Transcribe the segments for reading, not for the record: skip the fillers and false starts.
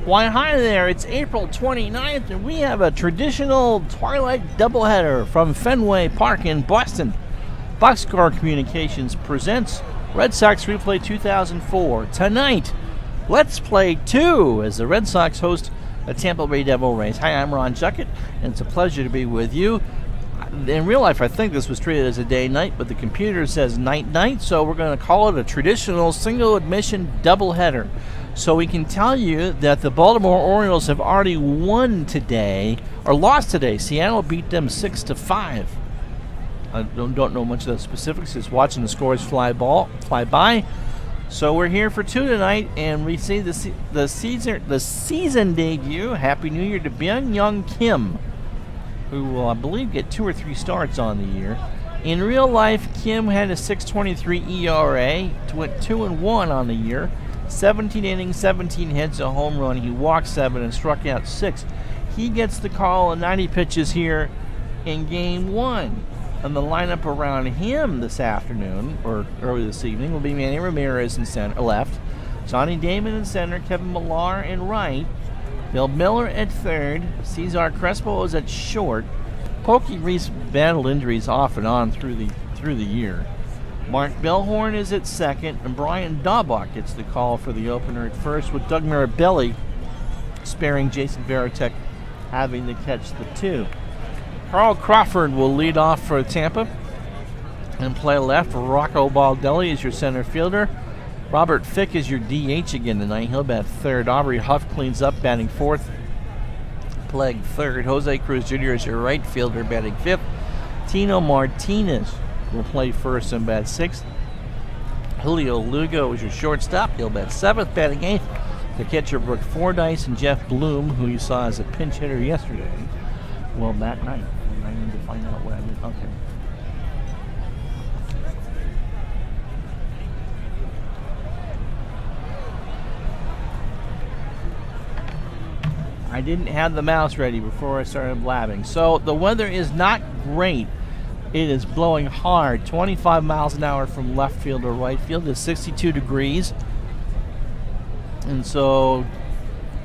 Why, hi there, it's April 29th, and we have a traditional twilight doubleheader from Fenway Park in Boston. Boxcar Communications presents Red Sox Replay 2004. Tonight, let's play 2 as the Red Sox host the Tampa Bay Devil Rays. Hi, I'm Ron Juckett, and it's a pleasure to be with you. In real life, I think this was treated as a day-night, but the computer says night-night, so we're going to call it a traditional single-admission doubleheader. So we can tell you that the Baltimore Orioles have already won today, or lost today. Seattle beat them 6-5. I don't know much of the specifics, just watching the scores fly by. So we're here for 2 tonight, and we see the season debut. Happy New Year to Byung-Huyn Kim, who will, I believe, get 2 or 3 starts on the year. In real life, Kim had a 6.23 ERA, went 2-1 on the year. 17 innings, 17 hits, a home run. He walked 7 and struck out 6. He gets the call on 90 pitches here in Game 1. And the lineup around him this afternoon, or early this evening, will be Manny Ramirez in center, left, Johnny Damon in center, Kevin Millar in right, Bill Miller at third, Cesar Crespo is at short. Pokey Reese battled injuries off and on through the year. Mark Bellhorn is at second, and Brian Daubach gets the call for the opener at first, with Doug Mirabelli sparing Jason Varitek having to catch the 2. Carl Crawford will lead off for Tampa and play left. Rocco Baldelli is your center fielder. Robert Fick is your DH again tonight. He'll bat third. Aubrey Huff cleans up, batting fourth. Playing third. Jose Cruz Jr. is your right fielder, batting fifth. Tino Martinez will play first and bat sixth. Julio Lugo is your shortstop. He'll bat seventh, batting eighth. The catcher, Brooke Fordyce, and Jeff Bloom, who you saw as a pinch hitter yesterday, will bat ninth. I need to find out what I mean. Okay. I didn't have the mouse ready before I started blabbing. So the weather is not great. It is blowing hard, 25 miles an hour from left field to right field. It's 62 degrees. And so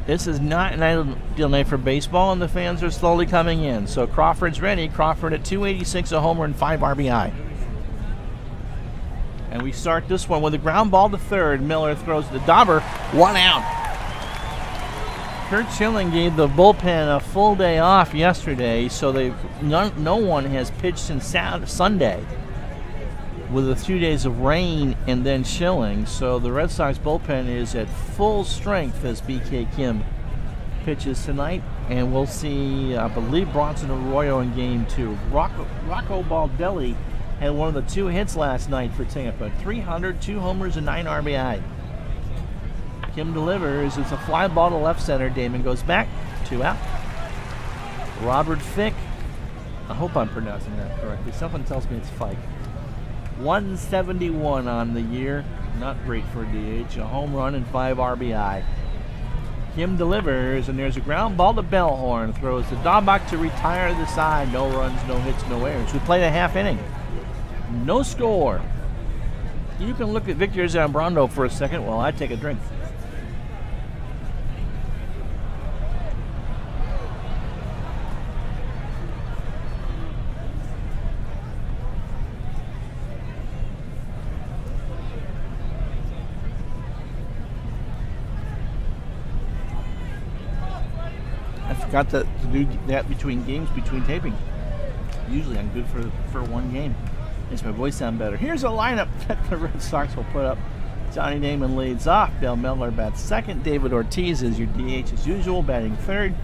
this is not an ideal night for baseball, and the fans are slowly coming in. So Crawford's ready. Crawford at 286, a homer, and 5 RBI. And we start this one with a ground ball to third. Miller throws the dobber. 1 out. Kurt Schilling gave the bullpen a full day off yesterday, so no one has pitched since Sunday with a few days of rain and then Schilling. So the Red Sox bullpen is at full strength as BK Kim pitches tonight. And we'll see, I believe, Bronson Arroyo in Game 2. Rocco Baldelli had one of the 2 hits last night for Tampa. 300, 2 homers, and 9 RBI. Kim delivers. It's a fly ball to left center. Damon goes back. 2 out. Robert Fick. I hope I'm pronouncing that correctly. Someone tells me it's Fike. 171 on the year. Not great for a DH. A home run and 5 RBI. Kim delivers, and there's a ground ball to Bellhorn. Throws the Daubach to retire the side. No runs, no hits, no errors. We played a half inning. No score. You can look at Victor Zambrano for a second while I take a drink. Got to do that between games, between taping. Usually I'm good for one game. Makes my voice sound better. Here's a lineup that the Red Sox will put up. Johnny Damon leads off. Bill Miller bats second. David Ortiz is your DH as usual, batting third.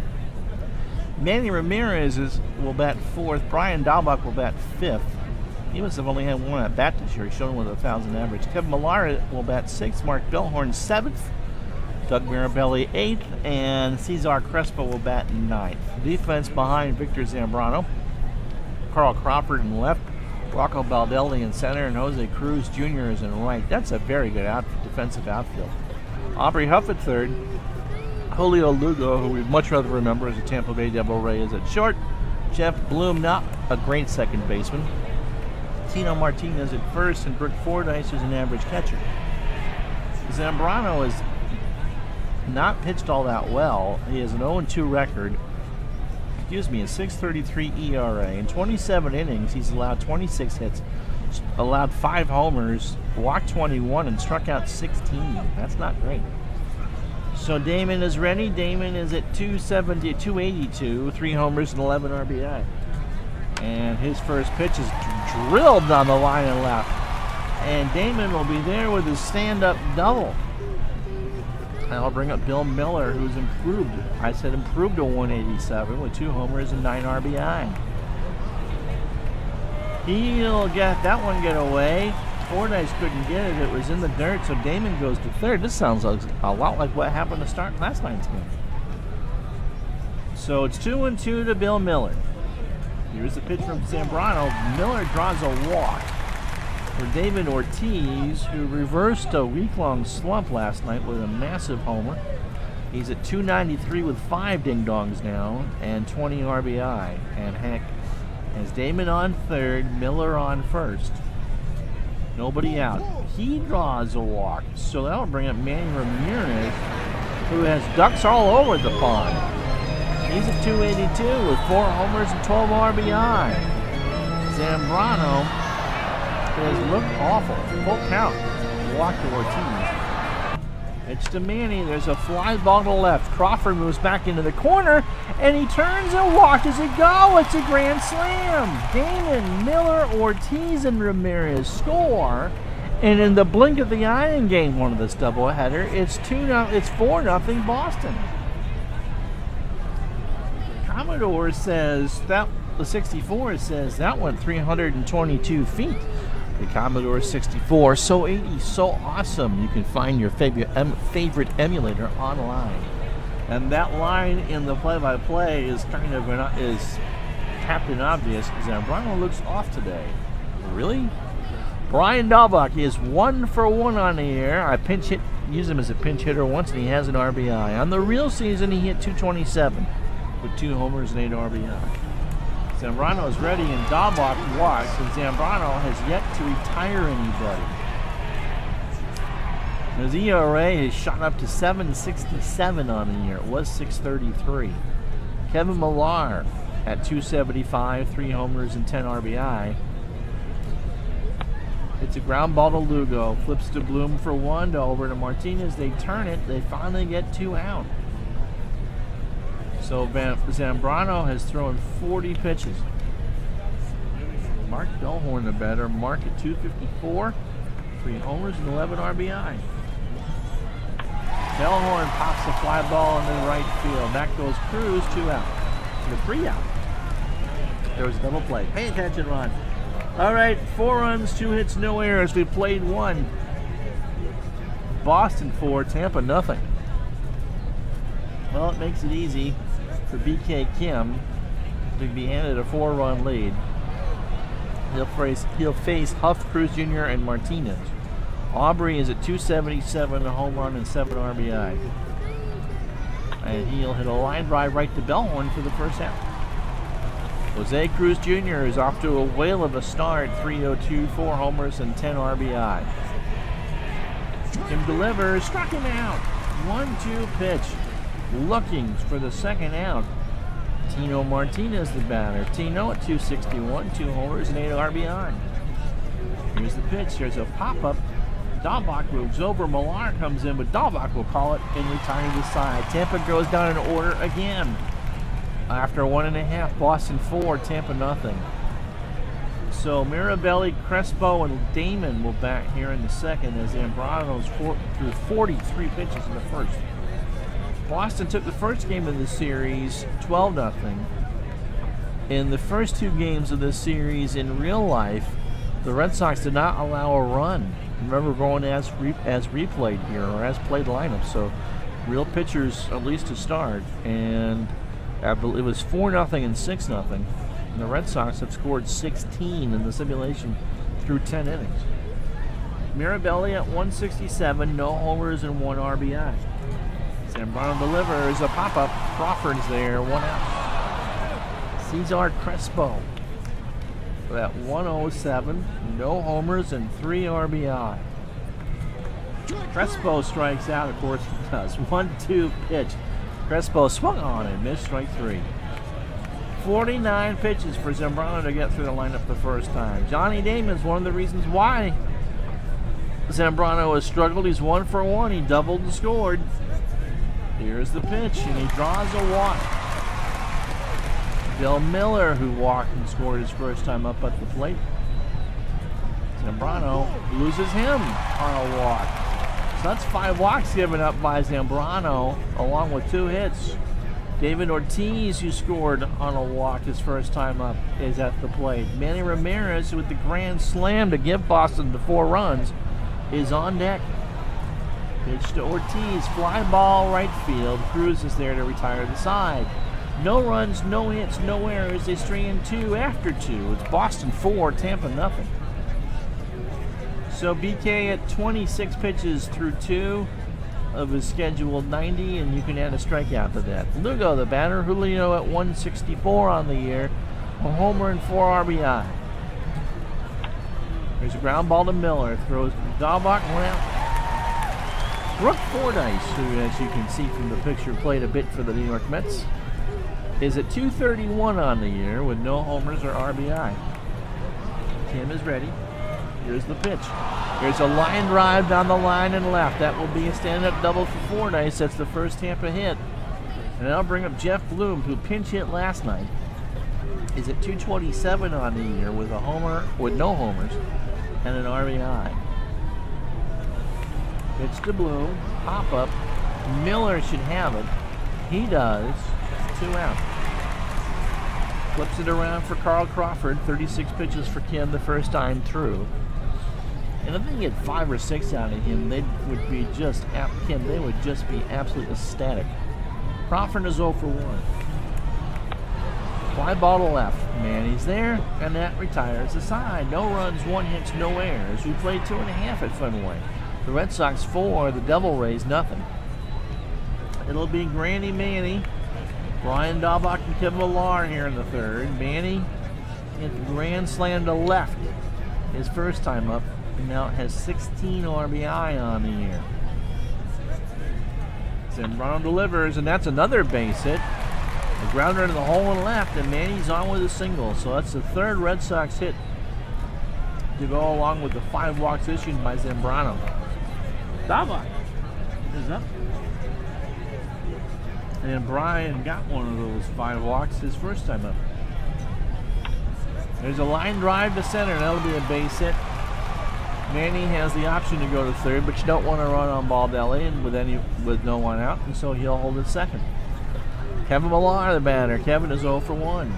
Manny Ramirez will bat fourth. Brian Daubach will bat fifth. He must have only had 1 at bat this year. He's shown with a 1,000 average. Kevin Millar will bat sixth. Mark Bellhorn seventh. Doug Mirabelli 8th, and Cesar Crespo will bat 9th. Defense behind Victor Zambrano. Carl Crawford in left, Rocco Baldelli in center, and Jose Cruz Jr. is in right. That's a very good defensive outfield. Aubrey Huff at third. Julio Lugo, who we'd much rather remember as a Tampa Bay Devil Ray, is at short. Jeff Bloom, not a great second baseman. Tino Martinez at first, and Brooke Fordyce is an average catcher. Zambrano is not pitched all that well. He has an 0-2 record. Excuse me, a 6.33 ERA. In 27 innings, he's allowed 26 hits, allowed 5 homers, walked 21, and struck out 16. That's not great. So Damon is ready. Damon is at 282, 3 homers and 11 RBI. And his first pitch is drilled down the line and left. And Damon will be there with his stand-up double. And I'll bring up Bill Miller, who's improved. I said improved to 187 with 2 homers and 9 RBI. He'll get that one get away. Fordyce couldn't get it. It was in the dirt, so Damon goes to third. This sounds a lot like what happened to start last night's game. So it's 2-2 to Bill Miller. Here's the pitch from Zambrano. Miller draws a walk for David Ortiz, who reversed a week-long slump last night with a massive homer. He's at 293 with 5 ding-dongs now and 20 RBI. And heck, has Damon on third, Miller on first. Nobody out. He draws a walk, so that'll bring up Manny Ramirez, who has ducks all over the pond. He's at 282 with 4 homers and 12 RBI. Zambrano has looked awful. Full count. Walk to Ortiz. It's to Manny. There's a fly ball to left. Crawford moves back into the corner, and he turns and watches it go. It's a grand slam. Damon, Miller, Ortiz, and Ramirez score. And in the blink of the eye in game 1 of this doubleheader, it's 4-0 Boston. Commodore says that the 64 says that went 322 feet. The Commodore 64, so 80, so awesome. You can find your favorite emulator online. And that line in the play-by-play is kind of is Captain Obvious. Zambrano looks off today. Really? Brian Dahlbach is 1 for 1 on the air. I used him as a pinch hitter once, and he has an RBI. On the real season, he hit 227 with 2 homers and 8 RBI. Zambrano is ready, and Dahlbach walks, and Zambrano has yet to retire anybody. His ERA has shot up to 7.67 on the year. It was 6.33. Kevin Millar at 275, 3 homers and 10 RBI. It's a ground ball to Lugo. Flips to Bloom for 1, over to Martinez. They turn it. They finally get 2 out. So Zambrano has thrown 40 pitches. Mark Bellhorn the batter. Mark at 254, 3 homers and 11 RBI. Bellhorn pops the fly ball into the right field. Back goes Cruz, 2 out. The 3 out. There was a double play. Pay attention, Ron. All right, 4 runs, 2 hits, no errors. We played 1. Boston 4, Tampa nothing. Well, it makes it easy for BK Kim to be handed a 4-run lead. He'll face Huff, Cruz Jr., and Martinez. Aubrey is at 277, a home run and 7 RBI. And he'll hit a line drive right to Bellhorn for the first out. Jose Cruz Jr. is off to a whale of a start, 302, 4 homers and 10 RBI. Kim delivers, struck him out. 1-2 pitch. Looking for the second out. Tino Martinez the batter. Tino at 261, 2 homers and 8 RBI. Here's the pitch. Here's a pop-up. Dahlbach moves over. Millar comes in, but Dahlbach will call it and retire to the side. Tampa goes down in order again. After 1.5, Boston 4, Tampa nothing. So Mirabelli, Crespo, and Damon will bat here in the second as Zambrano's threw 43 pitches in the first. Boston took the first game of the series 12-0. In the first 2 games of this series in real life, the Red Sox did not allow a run. Remember, going as replayed here, or as played lineup, so real pitchers at least to start. And I believe it was 4-0 and 6-0. And the Red Sox have scored 16 in the simulation through 10 innings. Mirabelli at 167, no homers and 1 RBI. Zambrano delivers a pop-up. Crawford's there, 1 out. Cesar Crespo at 107, no homers and 3 RBI. Crespo strikes out, of course. does. 1-2 pitch. Crespo swung on and missed strike 3. 49 pitches for Zambrano to get through the lineup the first time. Johnny Damon's one of the reasons why Zambrano has struggled. He's 1 for 1. He doubled and scored. Here's the pitch, and he draws a walk. Bill Miller, who walked and scored his first time up at the plate. Zambrano loses him on a walk. So that's 5 walks given up by Zambrano, along with 2 hits. David Ortiz, who scored on a walk his first time up, is at the plate. Manny Ramirez, with the grand slam to give Boston the 4 runs, is on deck. Pitch to Ortiz, fly ball right field. Cruz is there to retire the side. No runs, no hits, no errors. They string in 2 after 2. It's Boston 4, Tampa nothing. So BK at 26 pitches through 2 of his scheduled 90, and you can add a strikeout to that. Lugo, the batter. Julio at 164 on the year. A homer and 4 RBI. There's a ground ball to Miller. Throws Daubach, 1 out. Brooke Fordyce, who, as you can see from the picture, played a bit for the New York Mets, is at 231 on the year with no homers or RBI. Kim is ready. Here's the pitch. There's a line drive down the line and left. That will be a stand-up double for Fordyce. That's the first Tampa hit. And I'll bring up Jeff Bloom, who pinch hit last night. Is at 227 on the year with a homer, with no homers, and an RBI. Pitch to Bloom, pop up. Miller should have it. He does. 2 out. Flips it around for Carl Crawford. 36 pitches for Kim the first time through. And if they get 5 or 6 out of him, they would be just Kim. They would just be absolutely ecstatic. Crawford is 0 for 1. Fly ball to left. Manny's there, and that retires the side. No runs, 1 hits, no errors. We played 2.5 at Fenway. The Red Sox 4, the Devil Rays nothing. It'll be Granny Manny, Brian Daubach, and Kevin Millar here in the 3rd. Manny hit the grand slam to left his first time up. And now it has 16 RBI on the year. Zambrano delivers, and that's another base hit. A grounder into the hole and left, and Manny's on with a single. So that's the 3rd Red Sox hit to go along with the 5 walks issued by Zambrano. Daubach is up. And Brian got one of those 5 walks his first time up. There's a line drive to center, and that'll be a base hit. Manny has the option to go to 3rd, but you don't want to run on Baldelli and with no one out, and so he'll hold it 2nd. Kevin Millar, the batter. Kevin is 0 for 1.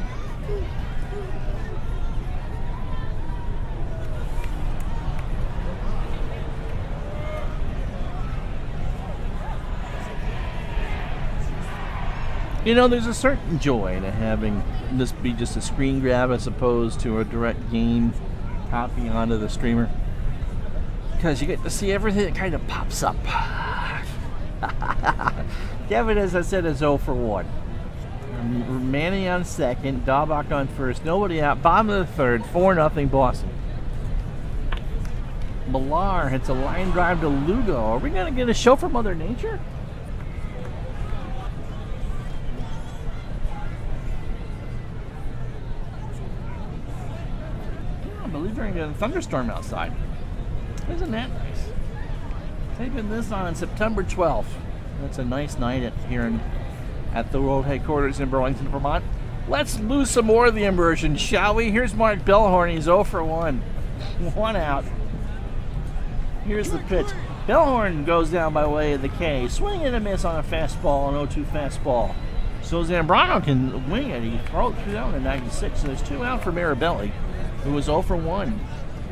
You know, there's a certain joy to having this be just a screen grab as opposed to a direct game copy onto the streamer. Because you get to see everything that kind of pops up. Kevin, as I said, is 0 for 1. Manny on 2nd, Daubach on 1st, nobody out. Bottom of the 3rd, 4-0 Boston. Millar hits a line drive to Lugo. Are we going to get a show from Mother Nature? I believe they're going to get a thunderstorm outside. Isn't that nice? Taping this on September 12th. That's a nice night here at the world headquarters in Burlington, Vermont. Let's lose some more of the immersion, shall we? Here's Mark Bellhorn. He's 0 for 1. 1 out. Here's the pitch. Bellhorn goes down by way of the K. Swing and a miss on a fastball, an 0-2 fastball. So Zambrano can wing it. He throws it through down to 96. So there's 2 out for Mirabelli, who was 0 for 1.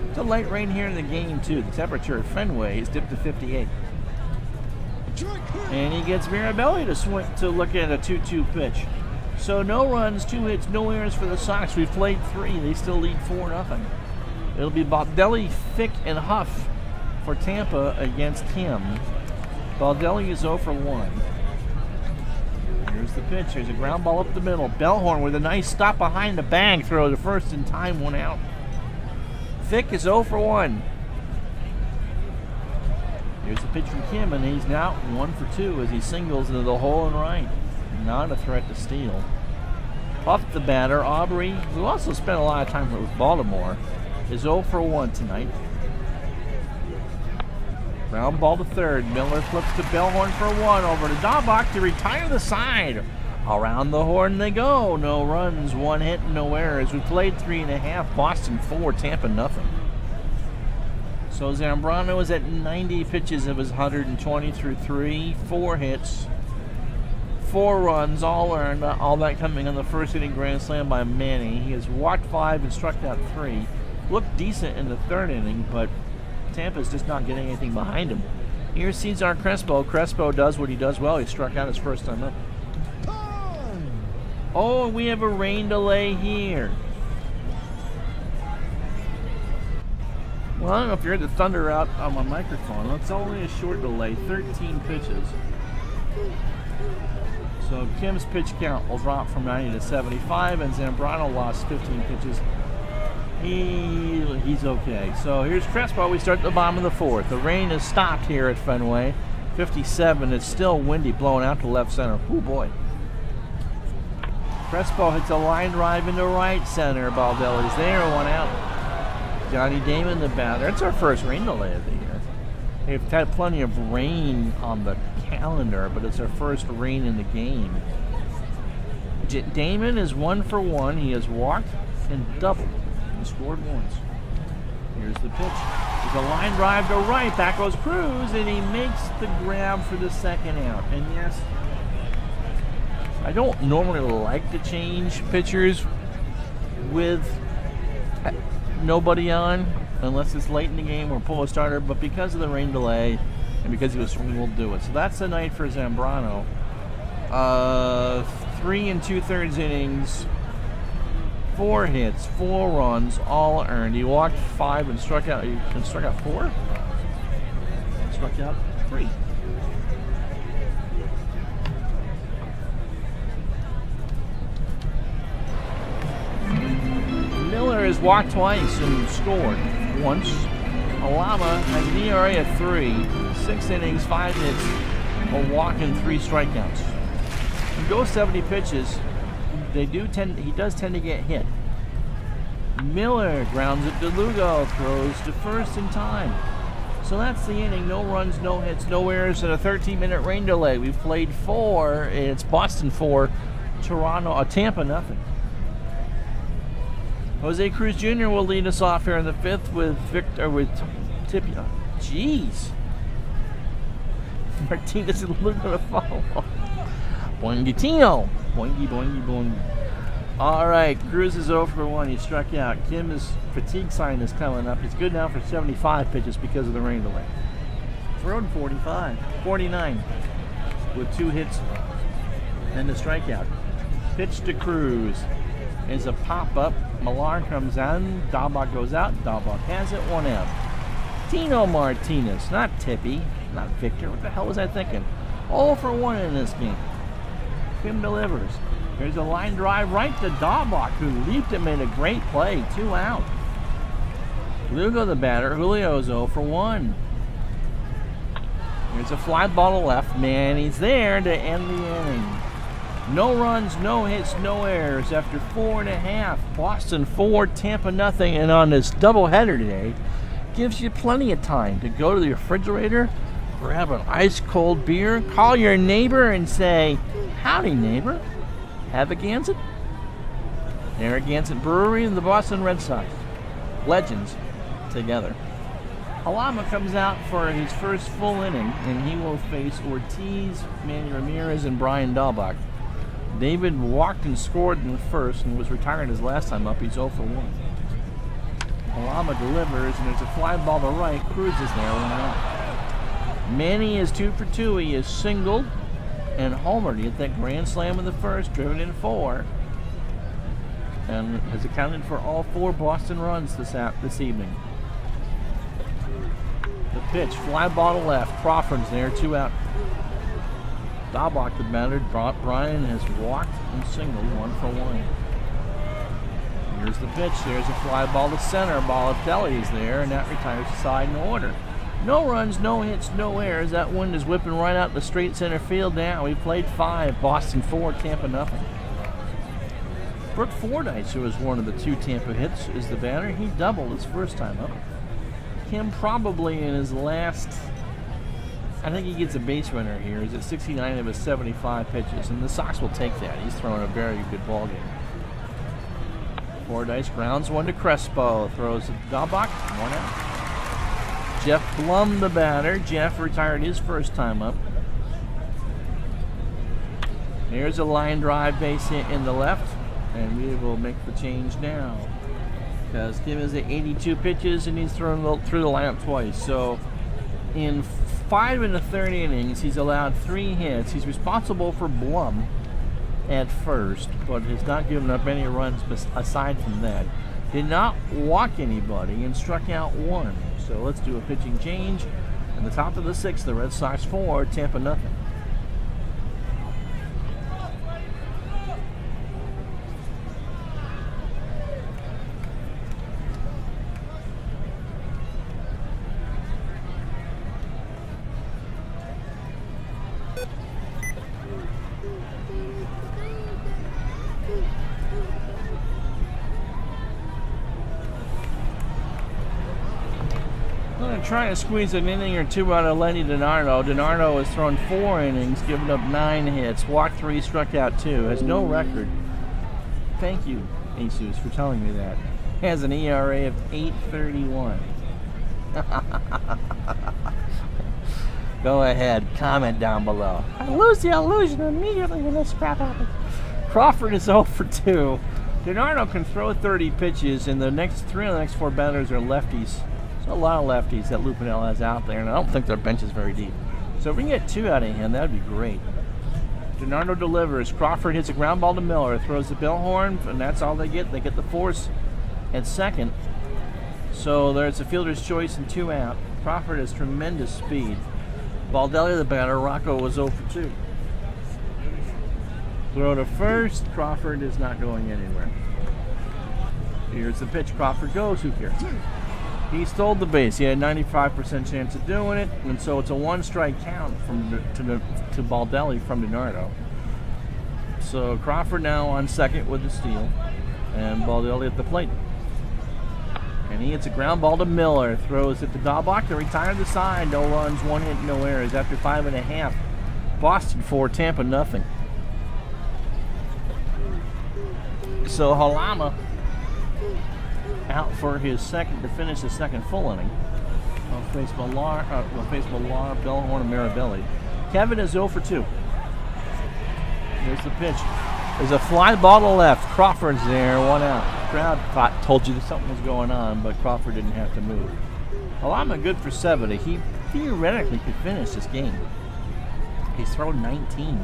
It's a light rain here in the game, too. The temperature at Fenway is dipped to 58. And he gets Mirabelli to swing to look at a 2-2 pitch. So no runs, 2 hits, no errors for the Sox. We've played 3. They still lead 4-0. It'll be Baldelli, Fick, and Huff for Tampa against Kim. Baldelli is 0 for 1. Here's the pitch. There's a ground ball up the middle. Bellhorn with a nice stop behind the bag throw to first in time, 1 out. Fick is 0 for 1. Here's the pitch from Kim, and he's now 1 for 2 as he singles into the hole and right. Not a threat to steal. Off the batter, Aubrey, who also spent a lot of time with Baltimore, is 0 for 1 tonight. Ground ball to third. Miller flips to Byung-Hyun for 1 over to Dahlbach to retire the side. Around the horn they go. No runs, 1 hit, no errors. We played 3.5. Boston 4, Tampa nothing. So Zambrano is at 90 pitches of his 120 through 3, 4 hits, 4 runs, all earned. All that coming on the first inning grand slam by Manny. He has walked 5 and struck out 3. Looked decent in the third inning, but Tampa's just not getting anything behind him. Here's Cesar Crespo. Crespo does what he does well. He struck out his first time up. Oh, we have a rain delay here. Well, I don't know if you heard the thunder out on my microphone. It's only a short delay, 13 pitches. So Kim's pitch count will drop from 90 to 75, and Zambrano lost 15 pitches. He's okay. So here's Crespo. We start at the bottom of the 4th. The rain has stopped here at Fenway. 57. It's still windy, blowing out to left center. Oh boy. Crespo hits a line drive into right center. Baldelli's there, 1 out. Johnny Damon, the batter. It's our first rain delay of the year. We've had plenty of rain on the calendar, but it's our first rain in the game. Damon is 1 for 1. He has walked and doubled and scored once. Here's the pitch. There's a line drive to right. Back goes Cruz, and he makes the grab for the second out. And yes, I don't normally like to change pitchers with nobody on unless it's late in the game or pull a starter, but because of the rain delay and because he was swinging, we'll do it. So that's the night for Zambrano. 3 2/3 innings, 4 hits, 4 runs, all earned. He walked 5 and struck out 4? Struck out 3. Miller has walked twice and scored once. Alama has an ERA of 3, 6 innings, 5 hits, a walk and 3 strikeouts. He goes 70 pitches. He does tend to get hit. Miller grounds it to Lugo, throws to first in time. So that's the inning. No runs, no hits, no errors, and a 13-minute rain delay. We've played 4. It's Boston 4, Tampa nothing. Jose Cruz Jr. will lead us off here in the 5th with Tipia. Jeez. Martinez and Lugo to follow. Boingitino. Boingy, boingy, boingy. All right, Cruz is 0 for 1. He struck out. Kim's fatigue sign is coming up. He's good now for 75 pitches because of the rain delay. Thrown 49 with 2 hits and a strikeout. Pitch to Cruz is a pop-up. Millar comes in. Dahlbach goes out. Dahlbach has it, 1 out. Tino Martinez, not Tippy, not Victor. What the hell was I thinking? 0 for 1 in this game. Kim delivers. There's a line drive right to Dahlbach, who leaped and made a great play. 2 out. Lugo the batter. Julio's 0 for 1. There's a fly ball to left. Manny's there to end the inning. No runs, no hits, no errors after 4.5. Boston 4, Tampa nothing. And on this doubleheader today, gives you plenty of time to go to the refrigerator, grab an ice cold beer, call your neighbor and say, "Howdy, neighbor. Have a Gansett?" Narragansett Brewery and the Boston Red Sox. Legends together. Alama comes out for his first full inning, and he will face Ortiz, Manny Ramirez, and Brian Dahlbach. David walked and scored in the first and was retired his last time up. He's 0 for 1. Alama delivers, and there's a fly ball to right. Cruz is there, 1 out. Manny is 2 for 2. He is singled and homered. He hit that grand slam in the first, driven in 4, and has accounted for all 4 Boston runs this evening. The pitch, fly ball to left. Crawford's there, 2 out. Dahlbach, the batter. Brian has walked and singled, 1 for 1. Here's the pitch. There's a fly ball to center. Baldelli's there, and that retires the side in order. No runs, no hits, no errors. That wind is whipping right out the straight center field now. We played 5. Boston 4, Tampa nothing. Brooke Fordyce, who was one of the 2 Tampa hits, is the batter. He doubled his first time up. Kim probably in his last, I think he gets a base runner here. He's at 69 of his 75 pitches, and the Sox will take that. He's throwing a very good ball game. Fordyce grounds one to Crespo, throws it to Daubach, 1 out. Jeff Blum, the batter. Jeff retired his first time up. Here's a line drive base hit in the left, and we will make the change now. Because Kim is at 82 pitches, and he's thrown through the lineup twice. So in 5 1/3 innings, he's allowed 3 hits. He's responsible for Blum at first, but has not given up any runs aside from that. Did not walk anybody and struck out 1. So let's do a pitching change. In the top of the 6th, the Red Sox 4, Tampa nothing. Trying to squeeze an inning or 2 out of Lenny DiNardo. DiNardo has thrown 4 innings, given up 9 hits, walked 3, struck out 2, has no record. Thank you, Jesus, for telling me that. Has an ERA of 8.31. Go ahead, comment down below. I lose the illusion immediately when this crap happens. Crawford is 0 for 2. DiNardo can throw 30 pitches, and the next 3 of the next 4 batters are lefties. So a lot of lefties that Lupinell has out there, and I don't think their bench is very deep. So if we can get 2 out of him, that would be great. DiNardo delivers. Crawford hits a ground ball to Miller, throws the bell horn, and that's all they get. They get the force at second. So there's a fielder's choice and 2 out. Crawford has tremendous speed. Baldelli, the batter. Rocco was 0 for 2. Throw to first. Crawford is not going anywhere. Here's the pitch. Crawford goes. Who cares? He stole the base. He had a 95% chance of doing it, and so it's a 1-strike count to Baldelli from DiNardo. So Crawford now on second with the steal, and Baldelli at the plate. And he hits a ground ball to Miller, throws it to Daubach to retire the side. No runs, 1 hit, no errors. After 5 1/2, Boston 4, Tampa nothing. So Halama out for his second to finish the second full inning. Will face Millar, Bellhorn, and Mirabelli. Kevin is 0 for 2. Here's the pitch. There's a fly ball to left. Crawford's there, 1 out. Crowd told you that something was going on, but Crawford didn't have to move. Halama good for 70. He theoretically could finish this game. He's thrown 19.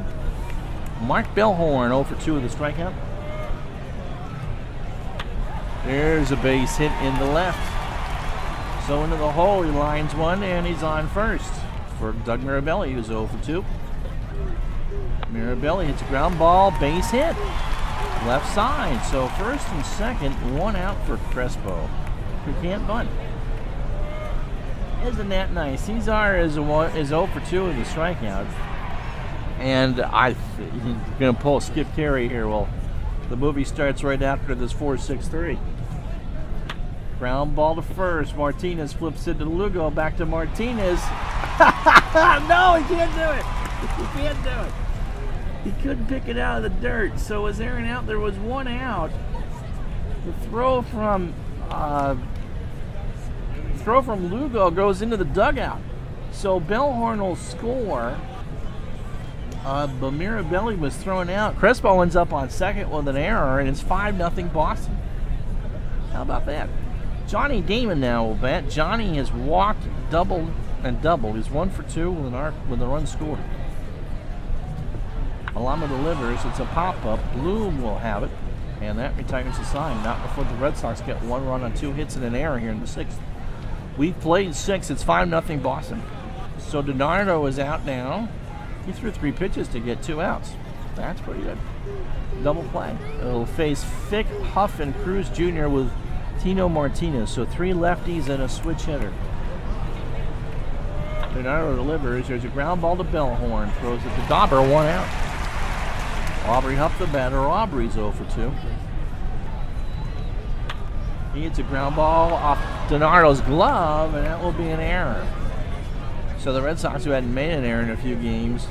Mark Bellhorn 0 for 2 with a strikeout. There's a base hit in the left. So into the hole, he lines 1, and he's on first for Doug Mirabelli, who's 0 for 2. Mirabelli hits a ground ball, base hit, left side. So first and second, 1 out for Crespo, who can't bunt. Isn't that nice? Cesar is 0 for 2 with a strikeout. And he's going to pull a Skip Carey here. Well, the movie starts right after this 4-6-3. Ground ball to first. Martinez flips it to Lugo. Back to Martinez. No, he can't do it. He can't do it. He couldn't pick it out of the dirt. So was there an out? There was 1 out. The throw from Lugo goes into the dugout. So Bellhorn will score. But Mirabelli was thrown out. Crespo ends up on second with an error, and it's 5-0 Boston. How about that? Johnny Damon now will bat. Johnny has walked, doubled, and doubled. He's 1 for 2 with a run scored. Halama delivers. It's a pop-up. Bloom will have it, and that retires the sign. Not before the Red Sox get 1 run on 2 hits and an error here in the 6th. We've played 6. It's 5-0 Boston. So DiNardo is out now. He threw 3 pitches to get 2 outs. That's pretty good. Double play. It'll face Fick, Huff, and Cruz Jr. with Tino Martinez. So 3 lefties and a switch hitter. Bernardo delivers. There's a ground ball to Bellhorn. Throws it to Dauber, 1 out. Aubrey Huff the batter. Aubrey's 0 for 2. He hits a ground ball off DiNardo's glove, and that will be an error. So the Red Sox, who hadn't made an error in a few games,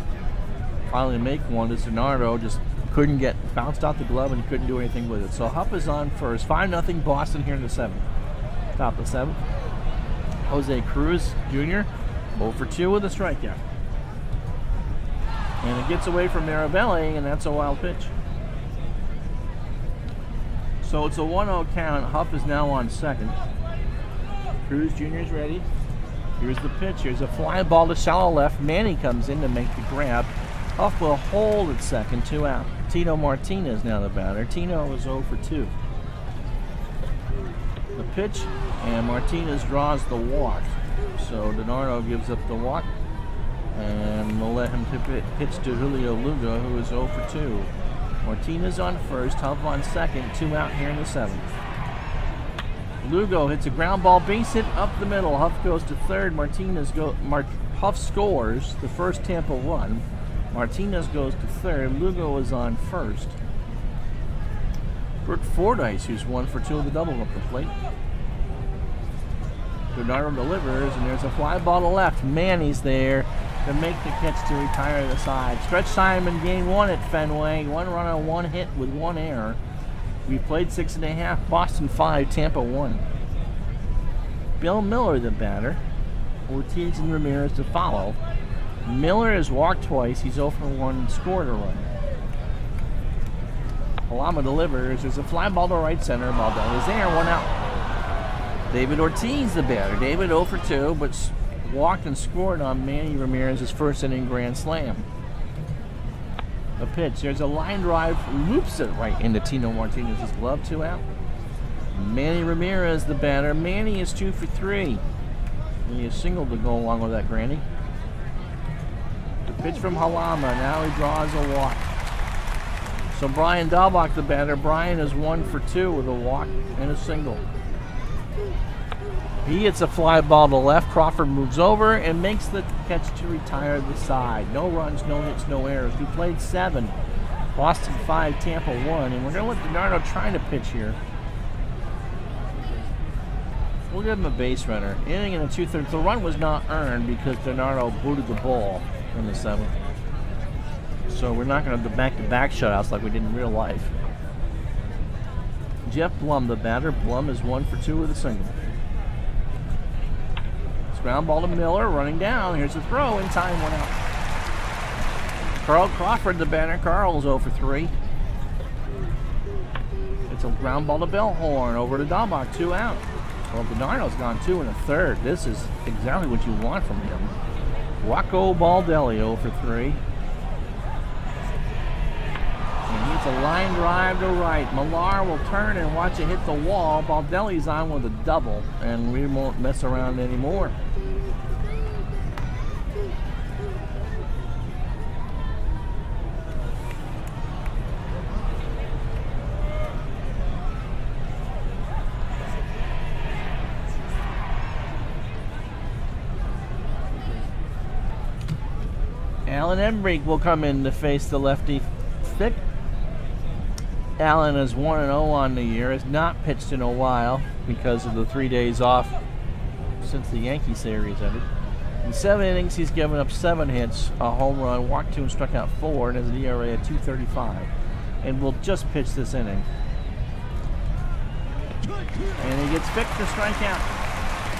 finally make one. As DiNardo just couldn't get, bounced out the glove and couldn't do anything with it. So Huff is on first. 5-0 Boston here in the 7th. Top of the 7th. Jose Cruz Jr. 0 for 2 with a strikeout. And it gets away from Mirabelli, and that's a wild pitch. So it's a 1-0 count. Huff is now on second. Cruz Jr. is ready. Here's the pitch. Here's a fly ball to shallow left. Manny comes in to make the grab. Huff will hold at second, 2 out. Tino Martinez now the batter. Tino is 0 for 2. The pitch, and Martinez draws the walk. So DiNardo gives up the walk, and we'll let him pitch to Julio Lugo, who is 0 for 2. Martinez on first, Huff on second, 2 out here in the 7th. Lugo hits a ground ball base hit up the middle. Huff goes to third. Huff scores the first Tampa run. Martinez goes to third. Lugo is on first. Bert Fordyce, who's 1 for 2 of the double up the plate. DiNardo delivers, and there's a fly ball to left. Manny's there to make the catch to retire the side. Stretch time in game 1 at Fenway. 1 run on 1 hit with 1 error. We played 6.5. Boston 5, Tampa 1. Bill Miller the batter. Ortiz and Ramirez to follow. Miller has walked twice. He's 0 for 1 and scored a run. Palama delivers. There's a fly ball to right center. Baldell is there. 1 out. David Ortiz the batter. David 0 for 2, but walked and scored on Manny Ramirez's first inning grand slam. A pitch. There's a line drive. Loops it right into Tino Martinez's glove. 2 out. Manny Ramirez the batter. Manny is 2 for 3. He has singled to go along with that granny. The pitch from Halama. Now he draws a walk. So Brian Dahlbach the batter. Brian is 1 for 2 with a walk and a single. He hits a fly ball to left. Crawford moves over and makes the catch to retire the side. No runs, no hits, no errors. We played 7. Boston 5, Tampa 1. And we're going to let DiNardo try to pitch here. We'll give him a base runner. Inning in the 2/3. The run was not earned because DiNardo booted the ball in the 7th. So we're not going to have the back-to-back shutouts like we did in real life. Jeff Blum the batter. Blum is 1 for 2 with a single. Ground ball to Miller, running down. Here's the throw, in time, 1 out. Carl Crawford, the batter. Carl's 0 for 3. It's a ground ball to Bellhorn, over to Dahlbach, 2 out. Well, DiNardo's gone 2 1/3. This is exactly what you want from him. Rocco Baldelli, 0 for 3. And he's a line drive to right. Millar will turn and watch it hit the wall. Baldelli's on with a double, and we won't mess around anymore. Alan Embree will come in to face the lefty stick. Allen is 1-0 on the year, has not pitched in a while because of the 3 days off since the Yankee series ended. In 7 innings, he's given up 7 hits, a home run, walked 2 and struck out 4, and has an ERA at 2.35, and will just pitch this inning. And he gets picked to strike out.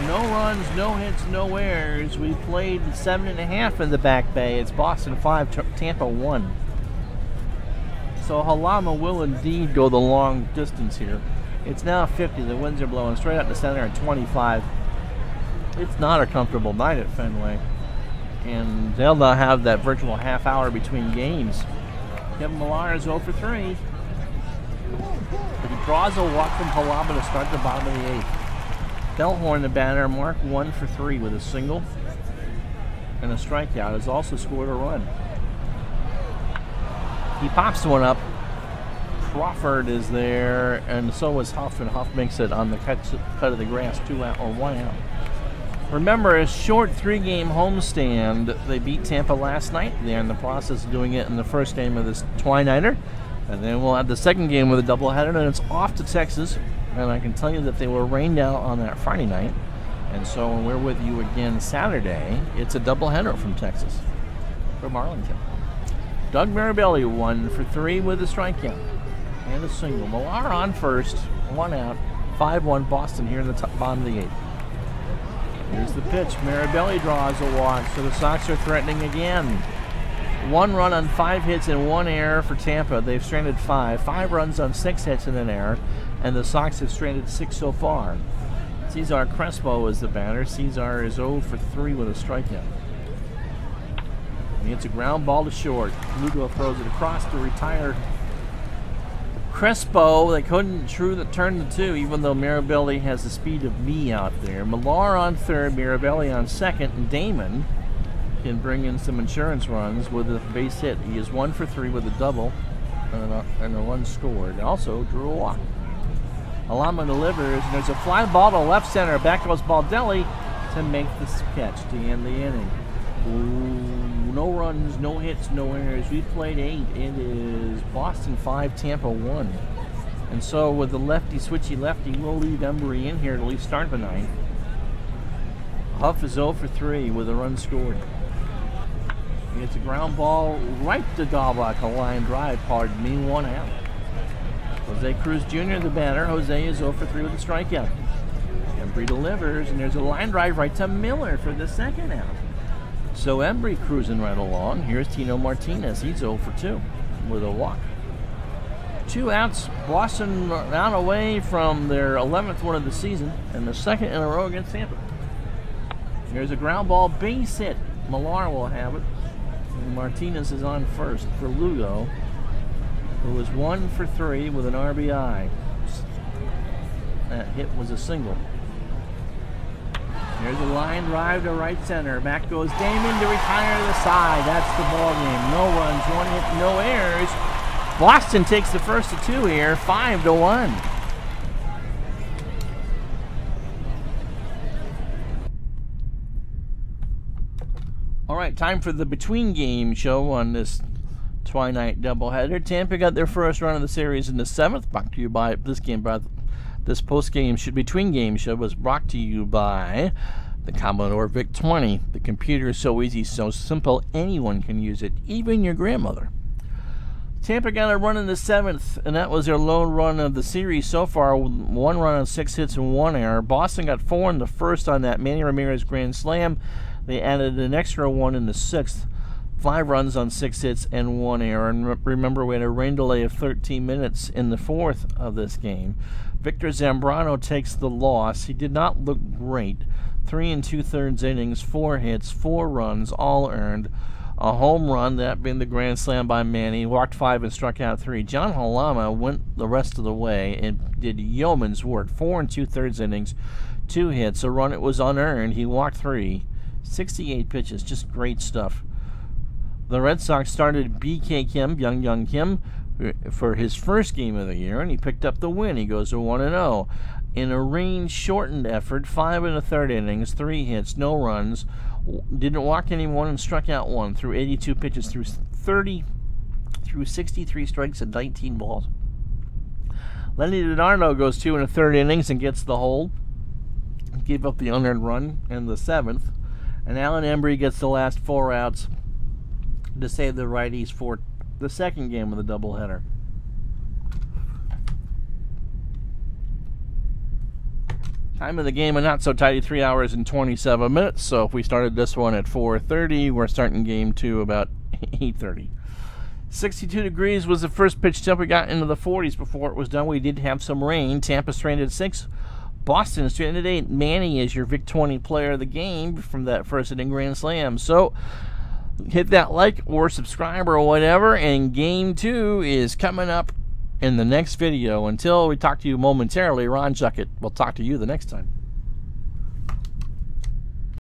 No runs, no hits, no errors. We played 7.5 in the back bay. It's Boston 5, Tampa 1. So Halama will indeed go the long distance here. It's now 50. The winds are blowing straight out the center at 25. It's not a comfortable night at Fenway. And they'll not have that virtual half hour between games. Kevin Millar is 0 for 3. But he draws a walk from Halama to start the bottom of the 8th. Bellhorn, the batter, Mark 1 for 3 with a single and a strikeout. Has also scored a run. He pops one up. Crawford is there, and so is Huff, and Huff makes it on the cut of the grass, 2 out or 1 out. Remember, a short 3-game homestand. They beat Tampa last night. They're in the process of doing it in the first game of this twi-nighter. And then we'll have the second game with a doubleheader, and it's off to Texas. And I can tell you that they were rained out on that Friday night. And so when we're with you again Saturday, it's a doubleheader from Texas, from Arlington. Doug Mirabelli 1 for 3 with a strikeout and a single. Millar on first, 1 out, 5-1 Boston here in the bottom of the 8th. Here's the pitch. Mirabelli draws a walk, so the Sox are threatening again. 1 run on 5 hits and 1 error for Tampa. They've stranded 5. 5 runs on 6 hits and an error, and the Sox have stranded 6 so far. Cesar Crespo is the batter. Cesar is 0 for 3 with a strikeout. And it's a ground ball to short. Lugo throws it across to retire Crespo. They couldn't turn the 2, even though Mirabelli has the speed of me out there. Millar on third, Mirabelli on second, and Damon can bring in some insurance runs with a base hit. He is 1 for 3 with a double and a run scored. Also drew a walk. Alama delivers, and there's a fly ball to left center. Back goes Baldelli to make this catch to end the inning. Ooh, no runs, no hits, no errors. We played 8. It is Boston 5, Tampa 1. And so with the lefty, switchy lefty, we'll leave Embry in here to at least start the 9th. Huff is 0 for 3 with a run scored. It's a ground ball right to Dahlbach, a line drive, pardon me, 1 out. Jose Cruz Jr., the batter. Jose is 0 for 3 with a strikeout. Embry delivers, and there's a line drive right to Miller for the 2nd out. So Embry cruising right along. Here's Tino Martinez. He's 0 for 2 with a walk. 2 outs. Boston out away from their 11th one of the season and the 2nd in a row against Tampa. Here's a ground ball base hit. Millar will have it. And Martinez is on first for Lugo, who was 1 for 3 with an RBI. That hit was a single. There's a line drive to right center. Back goes Damon to retire to the side. That's the ball game. No runs, 1 hit, no errors. Boston takes the first of 2 here, 5-1. All right, time for the between game show on this twi-night doubleheader. Tampa got their first run of the series in the 7th. Brought to you by this post-game between game show was brought to you by the Commodore VIC-20. The computer is so easy, so simple, anyone can use it, even your grandmother. Tampa got a run in the 7th, and that was their lone run of the series so far. 1 run on 6 hits and 1 error. Boston got 4 in the 1st on that Manny Ramirez grand slam. They added an extra 1 in the 6th. 5 runs on 6 hits and 1 error. And remember, we had a rain delay of 13 minutes in the 4th of this game. Victor Zambrano takes the loss. He did not look great. 3 2/3 innings, 4 hits, 4 runs, all earned. A home run, that being the grand slam by Manny. Walked 5 and struck out 3. John Halama went the rest of the way and did yeoman's work. 4 2/3 innings, 2 hits, a run. It was unearned. He walked 3. 68 pitches, just great stuff. The Red Sox started BK Kim, Byung-Hyun Kim, for his first game of the year, and he picked up the win. He goes to 1-0. In a rain-shortened effort, 5 1/3 innings, 3 hits, no runs, didn't walk anyone, and struck out 1 through 82 pitches, through 63 strikes and 19 balls. Lenny DiNardo goes 2 1/3 innings and gets the hold. Gave up the unearned run in the 7th. And Alan Embry gets the last 4 outs to save the righties for the second game of the doubleheader. Time of the game, a not so tidy 3 hours and 27 minutes. So if we started this one at 4:30, we're starting game 2 about 8:30. 62 degrees was the first pitch till we got into the 40s before it was done. We did have some rain. Tampa stranded 6. Boston stranded 8. Manny is your VIC-20 player of the game from that first inning grand slam. So hit that like or subscribe or whatever, and game 2 is coming up in the next video. Until we talk to you momentarily, Ron Juckett will talk to you the next time.